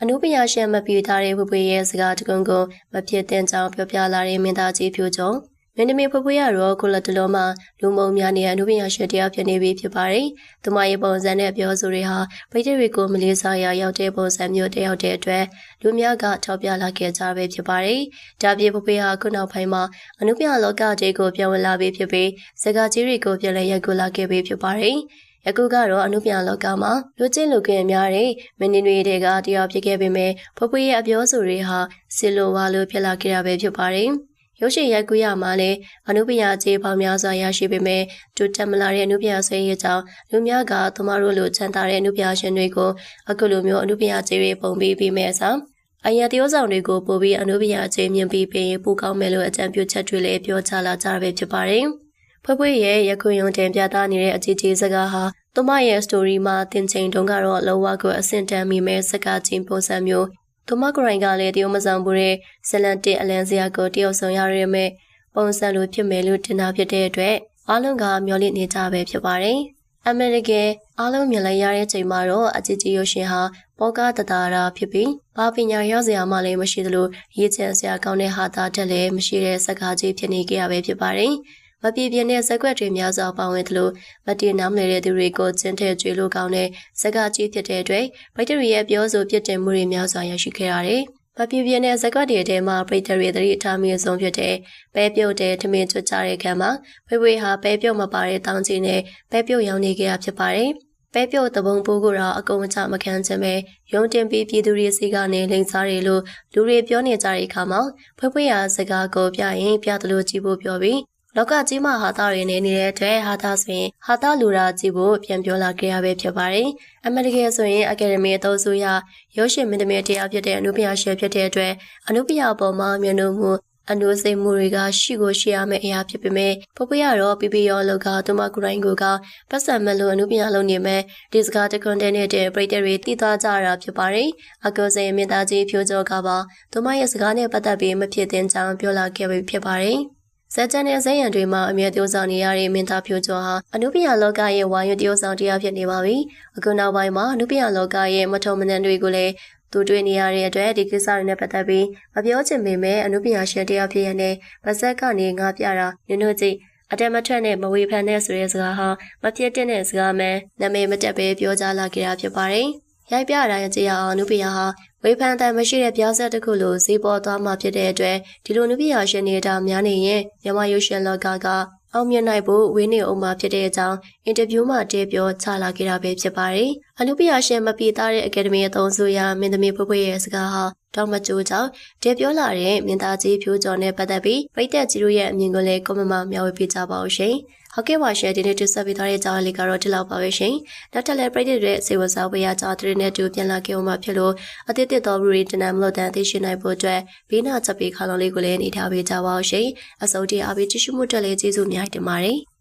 အနုပညာရှင်မပြေထားတဲ့ဖွေးဖွေးရဲ့စကားတကုံကိုမဖြစ်တဲ့ကြောင်းပြောပြလာတဲ့မင်းသားကြီးဖြိုးကျော်မင်းသမီးဖွေးဖွေးရတော့ကိုလက်တလုံးမှာလူမုံများနေတဲ့အနုပညာရှင်တရားဖြစ်နေပြီဖြစ်ပါတယ်။သူမရဲ့ပုံစံနဲ့ပြောဆိုတွေဟာဗိတ်တွေကိုမလေးစားရရောက်တဲ့ပုံစံမျိုးတယောက်တဲ့အတွက်လူများကထောက်ပြလာခဲ့ကြပဲဖြစ်ပါတယ်။ဒါပြင်ဖွေးဖွေးဟာခုနောက်ပိုင်းမှာအနုပညာလောကတွေကိုပြောင်းလဲလာပြီဖြစ်ပြီးစကားကြီးတွေကိုပြန်လည်ရိုက်ကူးလာခဲ့ပြီဖြစ်ပါတယ်။အခုကတော့အနုပညာလောကမှာလူချင်းလူကင်များတဲ့မင်းတွေတွေကတရားဖြစ်ခဲ့ပေမဲ့ဖွေးဖွေးရဲ့အပြောဆိုတွေဟာဆီလိုဝါလိုဖြစ်လာခဲ့တာပဲဖြစ်ပါတယ်။ရုပ်ရှင်ရိုက်ကူးရမှာလည်းအနုပညာကြီးပေါင်းများစွာရရှိပေမဲ့တူတက်မလာတဲ့အနုပညာဆွေးရကြောင်းလူများကသူမတို့လိုချမ်းသာတဲ့အနုပညာရှင်တွေကိုအခုလိုမျိုးအနုပညာကြီးတွေပုံပြီးပြီးမဲ့ဆောင်အရာတယောဆောင်တွေကိုပို့ပြီးအနုပညာကြီးမြင်ပြီးပြင်ပို့ကောင်းမယ်လို့အကြံပြုချက်တွေလည်းပြောချလာကြတာပဲဖြစ်ပါတယ်။ဖွေးဖွေးရဲ့ရခွင့်ရုံတင်ပြသနေတဲ့အကြီးကြီးစကားဟာသူမရဲ့ story မှာတင်ချိန်တုန်းကတော့လောဝကိုအဆင့်တန်းမိမဲ့စကားချင်းပုံစံမျိုးသူမကိုရိုင်းကလည်းတရုတ်မဆောင်ဘူးတဲ့ဇလန်တစ်အလန်စရာကိုတရုတ်ဆောင်ရရမယ့်ပုံစံလိုဖြစ်မယ်လို့တင်တာဖြစ်တဲ့အတွက်အားလုံးကမျှော်လင့်နေကြပဲဖြစ်ပါတယ်။အမေရိကန်အားလုံးမြင်လိုက်ရတဲ့ချိန်မှာတော့အကြီးကြီးရုပ်ရှင်ဟာပေါကားတတာရာဖြစ်ပြီးဘာပညာရောက်စရာမှလည်းမရှိသလိုရေးချင်စရာကောင်းတဲ့ဟာသားတက်လည်းမရှိတဲ့စကားကြီးဖြစ်နေကြရပဲဖြစ်ပါတယ်။မပြေပြင်းတဲ့ဇက်ကွက်တွေများစွာပါဝင်သလိုမတည်နားမလည်တဲ့သူတွေကိုကျင်းထဲကျွေးလို့ကောင်းတဲ့ဇက်ကားကြီးဖြစ်တဲ့အတွက်ဗိတ်တရီရဲ့ပြောဆိုပြစ်တင်မှုတွေများစွာရရှိခဲ့ရတယ်။မပြေပြင်းတဲ့ဇက်ကွက်တွေထဲမှာဗိတ်တရီသတိထားမိဆုံးဖြစ်တဲ့ပဲပြုတ်တဲ့ထမင်းကျွတ်ကြတဲ့ခံမှာဖွေးဖွေးဟာပဲပြုတ်မပါတဲ့တောင်းကြီးနဲ့ပဲပြုတ်ရောင်းနေကြရဖြစ်ပါတယ်။ပဲပြုတ်တပုံပိုးကိုတော့အကုန်အကျမခံခြင်းပဲရုံတင်ပြီးပြည်သူတွေစီကနေလိန်စားတယ်လို့လူတွေပြောနေကြတဲ့အခါမှာဖွေးဖွေးဟာစကားကိုပြရင်ပြသလိုကြည့်ဖို့ပြောပြီးလောကကြီးမှာဟာသားတွေနေနေတဲ့အတွက်ဟာသားဆိုရင်ဟာသားလူရာကြည့်ဖို့ပြန်ပြောလာခဲ့ရပဲဖြစ်ပါတယ်။အမေရိကန်ဆိုရင်အကယ်ဒမီအသုံးစုရရုပ်ရှင်မင်းသမီးတရားဖြစ်တဲ့အနုပညာရှင်ဖြစ်တဲ့အတွက်အနုပညာပေါ်မှာမျက်နှာမှုအနုစိတ်မှုတွေကရှိကိုရှိရမယ့်အရာဖြစ်ပေမဲ့ဖွေးဖွေးရတော့ပြပြရောလောကသူမကိုရိုင်းကိုကပတ်စံမလို့အနုပညာလုံးနေမဲ့ဒီစကားတကွန်တဲ့နဲ့တဲ့ပရိသတ်တွေတည်သွားကြတာဖြစ်ပါတယ်။အကောစိန်မြင့်သားကြီးဖြိုးကျော်ကပါသူမရဲ့စကားနဲ့ပတ်သက်ပြီးမဖြစ်သင့်ကြောင်းပြောလာခဲ့ပြီဖြစ်ပါတယ်။ဇက်ကျန်တဲ့ဇက်ရံတွေမှာအမြဲတမ်းဆောင်နေရတဲ့မင်းသားဖြိုးကျော်ဟာအနုပညာလောကရဲ့ဝါရွတရုပ်ဆောင်တရားဖြစ်နေပါပြီ။အခုနောက်ပိုင်းမှာအနုပညာလောကရဲ့မထုံမနှံတွေကိုလည်းသူတွေ့နေရတဲ့အတွက်ဒီကိစ္စတွေနဲ့ပတ်သက်ပြီးမပြောချင်ပေမဲ့အနုပညာရှင်တရားဖြစ်ရတဲ့ဗဇက်ကနေငါပြတာညွှန်ကြည့်အတက်မထွက်နဲ့မဝေဖန်တဲ့ဆိုတဲ့စကားဟာမဖြစ်တဲ့စကားမှနာမည်မတက်ပဲပြောကြားလာကြတာဖြစ်ပါတယ်။ရိုက်ပြတိုင်းကြည့်ရအောင်အနုပညာဟာဝေဖန်တဲ့မရှိတဲ့ပြောဆက်တစ်ခုလိုဈေးပေါ်သွားမှဖြစ်တဲ့အတွက်ဒီလိုအနုပညာရှင်နေတာများနေရင်မြန်မာရုပ်ရှင်လောကကအောင်မြင်နိုင်ဖို့ဝင်းနေအောင်မှာဖြစ်တဲ့အကြောင်းအင်တာဗျူးမှာတဲပြောချလာခဲ့တာပဲဖြစ်ပါတယ်။အနုပညာရှင်မပြေသားတဲ့အကယ်ဒမီအသုံးစုရမင်းသမီးဖွေးဖွေးရဲ့စကားဟာတောင်မကြိုးကြောင့်တဲပြောလာတဲ့မင်းသားကြီးဖြိုးကျော်နဲ့ပတ်သက်ပြီးပရိသတ်ကြီးတို့ရဲ့အမြင်ကိုလည်းကွန်မန့်မှာမျှဝေပေးကြပါဦးရှင်။ဟုတ်ကဲ့ပါရှင်ဒီနေ့တင်ဆက်ပေးထားတဲ့ကြောင်းလေးကတော့ဒီလောက်ပါပဲရှင်။နောက်ထပ်လည်းပရိသတ်တွေစေဝစားပေးရကြောင်းတဲ့နဲ့တူပြန်လာခဲ့အောင်မှာဖြစ်လို့အသစ်တစ်တော်ရီတင်နမလို့တန်သိရှိနိုင်ဖို့အတွက်ဘေးနာချက်ပေးခါလုံးလေးကိုလည်းနေထားပေးကြပါဦးရှင်။အစိုးရအားပေးကြည့်ရှုမှုတက်လေးကျေးဇူးအများကြီးတင်ပါတယ်။